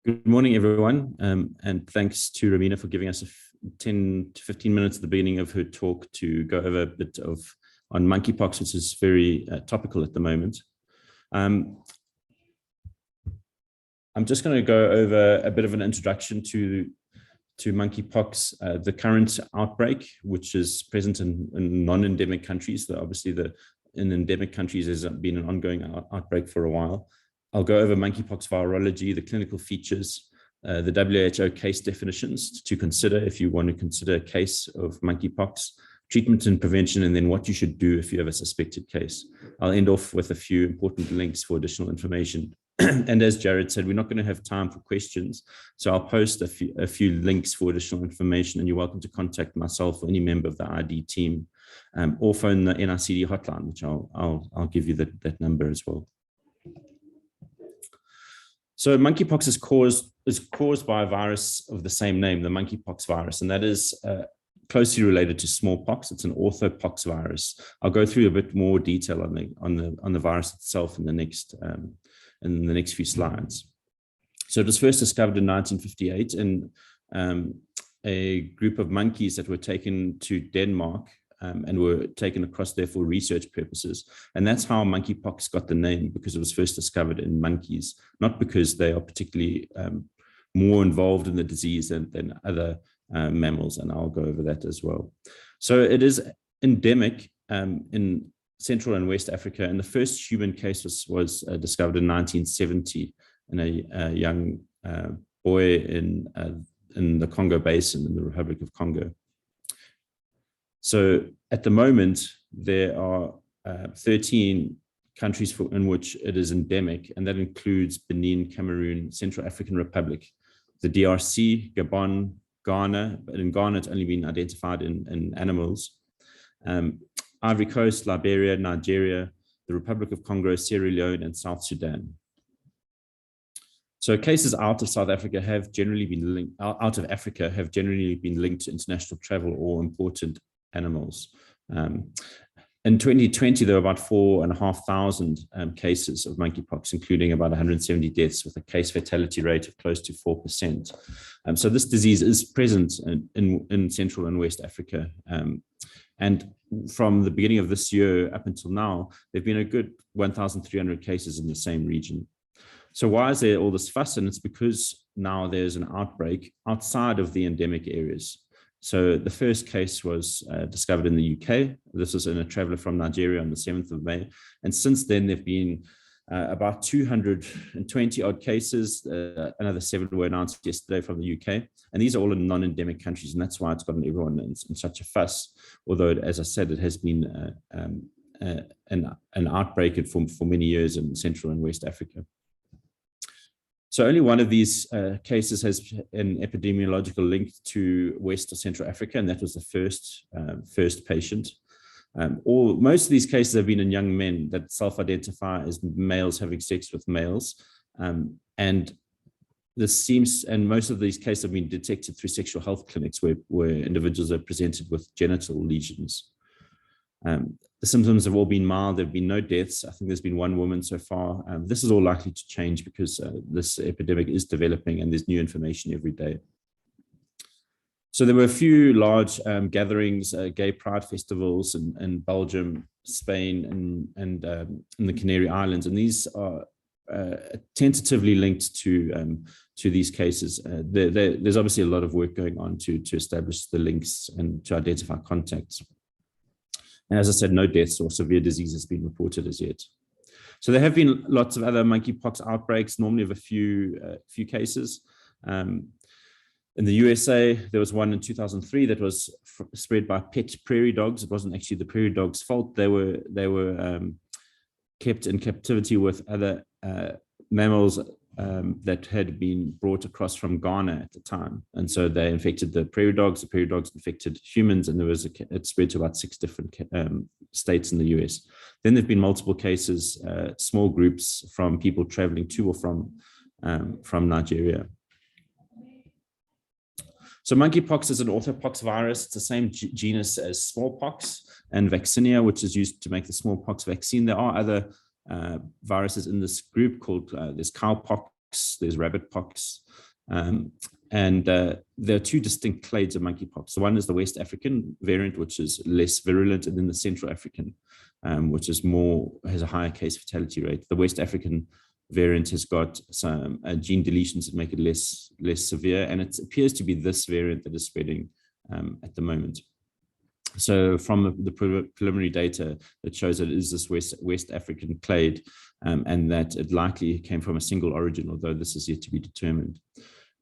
Good morning, everyone, and thanks to Romina for giving us 10 to 15 minutes at the beginning of her talk to go over a bit on monkeypox, which is very topical at the moment. I'm just going to go over a bit of an introduction to monkeypox, the current outbreak, which is present in non-endemic countries. Obviously, in endemic countries, there's been an ongoing outbreak for a while. I'll go over monkeypox virology, the clinical features, the WHO case definitions to consider if you want to consider a case of monkeypox, treatment and prevention, and then what you should do if you have a suspected case. I'll end off with a few important links for additional information. And as Jared said, we're not going to have time for questions, so I'll post a few links for additional information, and you're welcome to contact myself or any member of the ID team, or phone the NICD hotline, which I'll give you that number as well. So monkeypox is caused by a virus of the same name, the monkeypox virus, and that is closely related to smallpox. It's an orthopox virus. I'll go through a bit more detail on the virus itself in the next few slides. So it was first discovered in 1958 in a group of monkeys that were taken to Denmark and were taken across there for research purposes. And that's how monkeypox got the name, because it was first discovered in monkeys, not because they are particularly more involved in the disease than other mammals. And I'll go over that as well. So it is endemic in Central and West Africa. And the first human case was discovered in 1970 in a young boy in the Congo Basin in the Republic of Congo. So at the moment, there are 13 countries in which it is endemic, and that includes Benin, Cameroon, Central African Republic, the DRC, Gabon, Ghana, but in Ghana, it's only been identified in animals, Ivory Coast, Liberia, Nigeria, the Republic of Congo, Sierra Leone, and South Sudan. So cases out of South Africa have generally been linked, linked to international travel or important animals. In 2020, there were about 4,500 cases of monkeypox, including about 170 deaths, with a case fatality rate of close to 4%. So this disease is present in Central and West Africa. And from the beginning of this year up until now, there have been a good 1,300 cases in the same region. So why is there all this fuss? And it's because now there's an outbreak outside of the endemic areas. So the first case was discovered in the UK. This was in a traveler from Nigeria on the 7th of May. And since then, there have been about 220 odd cases. Another 7 were announced yesterday from the UK. And these are all in non-endemic countries. And that's why it's gotten everyone in such a fuss. Although, as I said, it has been an outbreak for many years in Central and West Africa. So only one of these cases has an epidemiological link to West or Central Africa, and that was the first patient. Most of these cases have been in young men that self-identify as males having sex with males, and most of these cases have been detected through sexual health clinics where individuals are presented with genital lesions. The symptoms have all been mild. There have been no deaths. I think there's been 1 woman so far. This is all likely to change because this epidemic is developing and there's new information every day. So there were a few large gatherings, gay pride festivals in Belgium, Spain, and in the Canary Islands. And these are tentatively linked to these cases. There's obviously a lot of work going on to establish the links and to identify contacts. And as I said, no deaths or severe disease has been reported as yet. So there have been lots of other monkeypox outbreaks, normally of a few cases. In the USA, there was one in 2003 that was spread by pet prairie dogs. It wasn't actually the prairie dogs' fault. They were kept in captivity with other mammals that had been brought across from Ghana at the time. And so they infected the prairie dogs infected humans, and it spread to about 6 different states in the US. Then there've been multiple cases, small groups from people traveling to or from Nigeria. So monkeypox is an orthopox virus. It's the same genus as smallpox and vaccinia, which is used to make the smallpox vaccine. There are other viruses in this group called there's cowpox pox, there's rabbit pox. And there are two distinct clades of monkeypox. The one is the West African variant, which is less virulent, and then the Central African, which is has a higher case fatality rate. The West African variant has got some gene deletions that make it less severe, and it appears to be this variant that is spreading at the moment. So from the preliminary data, it shows that it is this West African clade, and that it likely came from a single origin, although this is yet to be determined.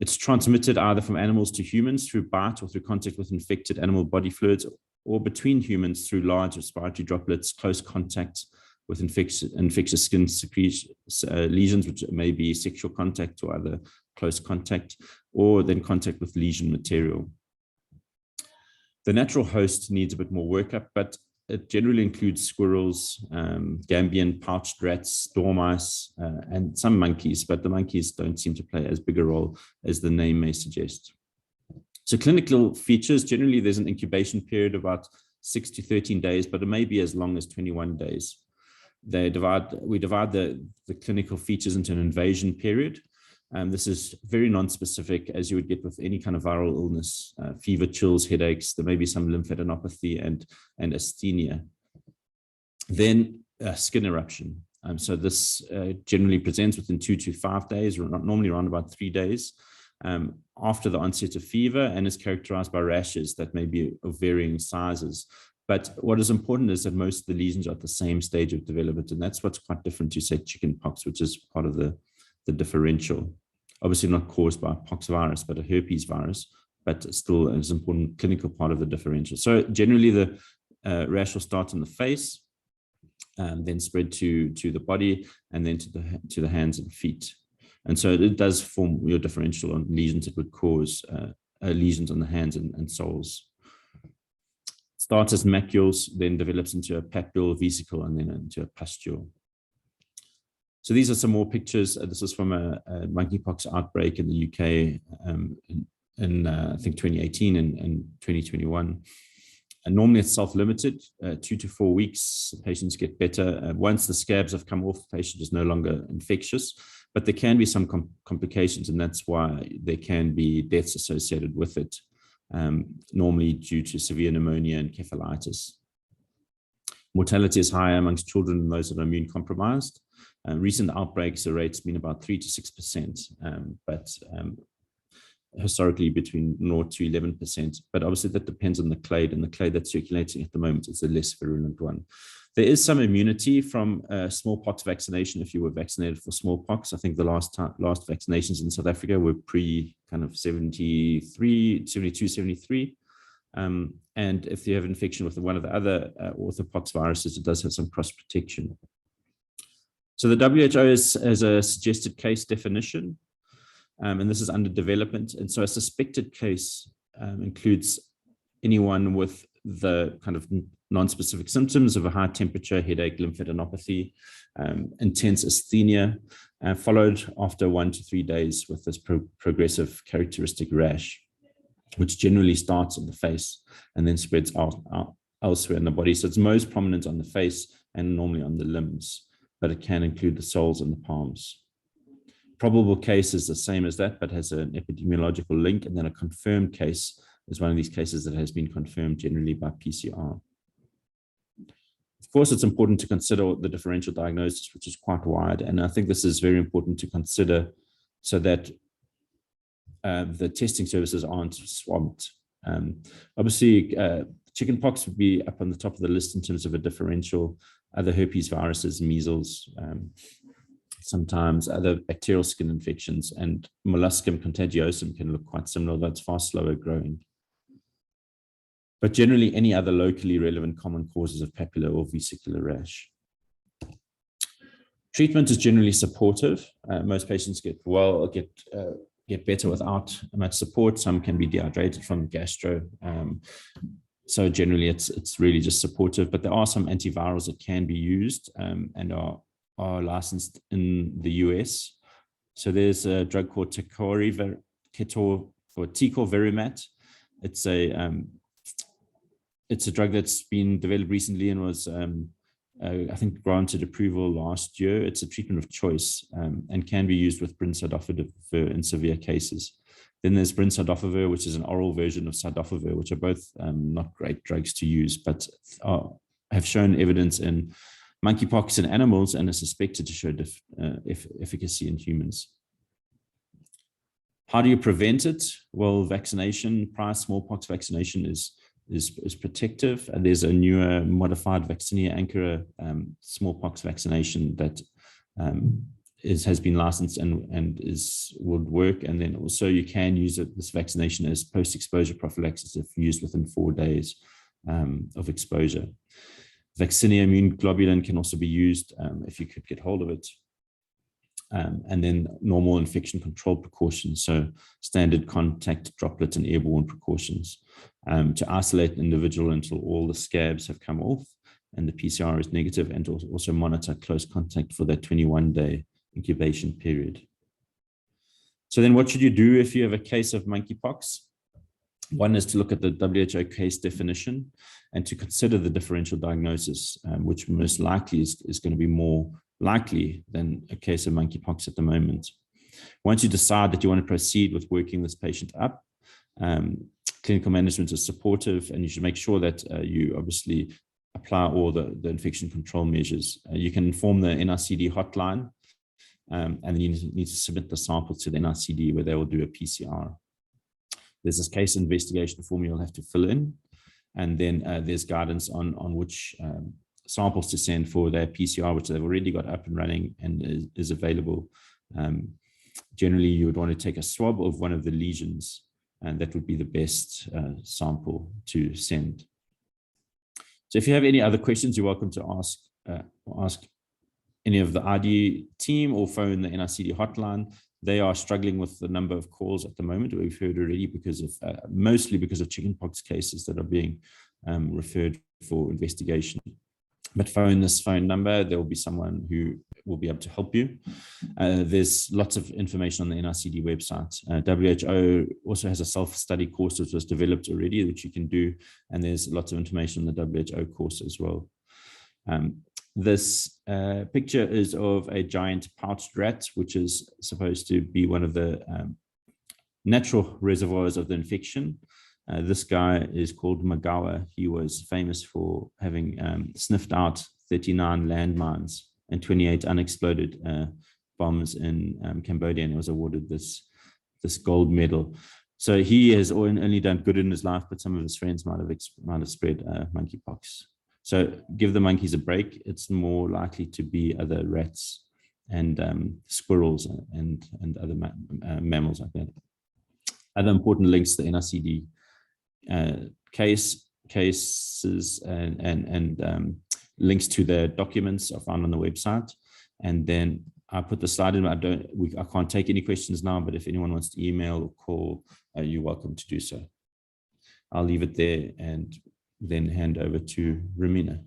It's transmitted either from animals to humans through bite or through contact with infected animal body fluids, or between humans through large respiratory droplets, close contact with infectious skin secretion lesions, which may be sexual contact or other close contact, or then contact with lesion material. The natural host needs a bit more workup, but it generally includes squirrels, Gambian pouched rats, dormice, and some monkeys, but the monkeys don't seem to play as big a role as the name may suggest. So clinical features, generally there's an incubation period of about 6 to 13 days, but it may be as long as 21 days. We divide the clinical features into an invasion period. This is very non-specific, as you would get with any kind of viral illness, fever, chills, headaches. There may be some lymphadenopathy and asthenia. Then skin eruption. So this generally presents within 2 to 5 days, or normally around about 3 days after the onset of fever, and is characterized by rashes that may be of varying sizes. But what is important is that most of the lesions are at the same stage of development, and that's what's quite different to, say, chickenpox, which is part of the differential. Obviously not caused by pox virus, but a herpes virus, but still is an important clinical part of the differential. So generally the rash will start in the face, then spread to the body, and then to the hands and feet. And so it does form your differential on lesions that would cause lesions on the hands and soles. Starts as macules, then develops into a papule, vesicle, and then into a pustule. So these are some more pictures. This is from a monkeypox outbreak in the UK in I think 2018 and 2021. And normally it's self-limited, 2 to 4 weeks, patients get better. Once the scabs have come off, the patient is no longer infectious, but there can be some complications, and that's why there can be deaths associated with it, normally due to severe pneumonia and encephalitis. Mortality is higher amongst children and those that are immune compromised. Recent outbreaks, the rate's been about 3 to 6%, but historically between 0 to 11%. But obviously that depends on the clade, and the clade that's circulating at the moment is the less virulent one. There is some immunity from smallpox vaccination if you were vaccinated for smallpox. I think the last vaccinations in South Africa were pre kind of 72, 73. And if you have infection with one of the other orthopox viruses, it does have some cross protection. So the WHO has a suggested case definition, and this is under development. And so a suspected case includes anyone with the kind of non-specific symptoms of a high temperature, headache, lymphadenopathy, intense asthenia, followed after 1 to 3 days with this progressive characteristic rash, which generally starts on the face and then spreads out elsewhere in the body. So it's most prominent on the face and normally on the limbs, but it can include the soles and the palms. Probable case is the same as that, but has an epidemiological link, and then a confirmed case is one of these cases that has been confirmed generally by PCR. Of course, it's important to consider the differential diagnosis, which is quite wide, and I think this is very important to consider so that the testing services aren't swamped. Obviously, chickenpox would be up on the top of the list in terms of a differential. Other herpes viruses, measles, sometimes other bacterial skin infections, and molluscum contagiosum can look quite similar, though it's far slower growing. But generally, any other locally relevant common causes of papular or vesicular rash. Treatment is generally supportive. Most patients get better without much support. Some can be dehydrated from gastro. So generally, it's really just supportive. But there are some antivirals that can be used and are licensed in the US. So there's a drug called Tecovirimat. It's a drug that's been developed recently and was I think, granted approval last year. It's a treatment of choice and can be used with brincidofovir in severe cases. Then there's brincidofovir, which is an oral version of cidofovir, which are both not great drugs to use, but have shown evidence in monkeypox in animals and are suspected to show efficacy in humans. How do you prevent it? Well, vaccination, prior smallpox vaccination is protective. And there's a newer modified Vaccinia Ankara smallpox vaccination that has been licensed and would work. And then also you can use this vaccination as post-exposure prophylaxis if used within 4 days of exposure. Vaccinia immune globulin can also be used if you could get hold of it. And then normal infection control precautions, so standard contact, droplet, and airborne precautions to isolate an individual until all the scabs have come off and the PCR is negative, and also monitor close contact for that 21-day incubation period. So then what should you do if you have a case of monkeypox? One is to look at the WHO case definition and to consider the differential diagnosis, which most likely is going to be more likely than a case of monkeypox at the moment. Once you decide that you want to proceed with working this patient up, clinical management is supportive, and you should make sure that you obviously apply all the infection control measures. You can inform the NICD hotline, and then you need to submit the sample to the NICD where they will do a PCR. There's this case investigation form you'll have to fill in, and then there's guidance on which samples to send for their PCR, which they've already got up and running and is available. Generally, you would want to take a swab of one of the lesions, and that would be the best sample to send. So if you have any other questions, you're welcome to ask any of the ID team or phone the NICD hotline. They are struggling with the number of calls at the moment, we've heard already, because of mostly because of chickenpox cases that are being referred for investigation. But phone this phone number, there will be someone who will be able to help you. There's lots of information on the NICD website. WHO also has a self-study course which was developed already, which you can do. And there's lots of information on the WHO course as well. This picture is of a giant pouched rat, which is supposed to be one of the natural reservoirs of the infection. This guy is called Magawa. He was famous for having sniffed out 39 landmines and 28 unexploded bombs in Cambodia, and he was awarded this gold medal. So he has only done good in his life, but some of his friends might have spread monkeypox. So give the monkeys a break. It's more likely to be other rats and squirrels and other mammals like that. Other important links to the NICD cases and links to the documents are found on the website. And then I put the slide in. I can't take any questions now, but if anyone wants to email or call, you're welcome to do so. I'll leave it there and then hand over to Romina.